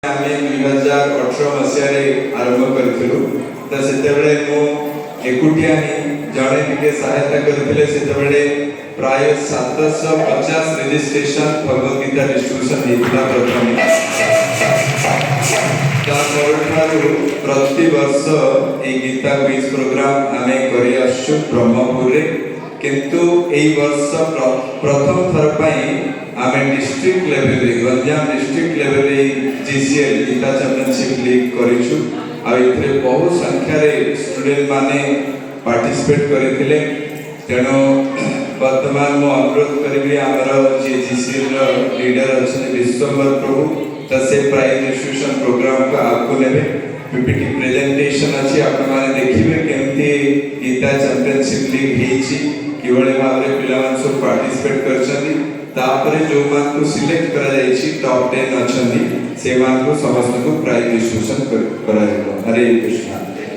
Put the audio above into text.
आम्ही 2018 मसीहारे आरंभ करथिलु त सेतेबेले मो एकुटिया जणे टिके सहायता करथिले सेतेबेले प्राय 750 रजिस्ट्रेशन भगवत गीता डिस्ट्रीब्यूशन हेतुला प्रथम प्रति वर्ष ए गीता क्विज प्रोग्राम आमे करि आसु ब्रह्मपुर रे किंतु ए वर्ष प्रथम थर पई आमे डिस्ट्रिक्ट लेवल रे गंजाम डिस्ट्रिक्ट लेवल रे जीसीएल गीता चैंपियनशिप लीग करिछु आ इथरे बहुत संख्या रे स्टूडेंट माने पार्टिसिपेट करथिले तेनो वर्तमान मो अनुरोध करिबी हमर जे जीसीएल रो लीडर अछि विश्वम्बर प्रभु तसे प्राइज डिस्ट्रीब्यूशन प्रोग्राम का आपको नेबे पीपीटी प्रेजेंटेशन अछि आपण माने देखिबे केमती गीता चैंपियनशिप लीग हेछि किवळे भाबरे पिलामान सब पार्टिसिपेट करछथि तापरे जो मान को सिलेक्ट करा जायछि टॉप 10 अछथि से मान को समस्त को प्राइज डिस्ट्रीब्यूशन करा जेतो। हरे कृष्ण।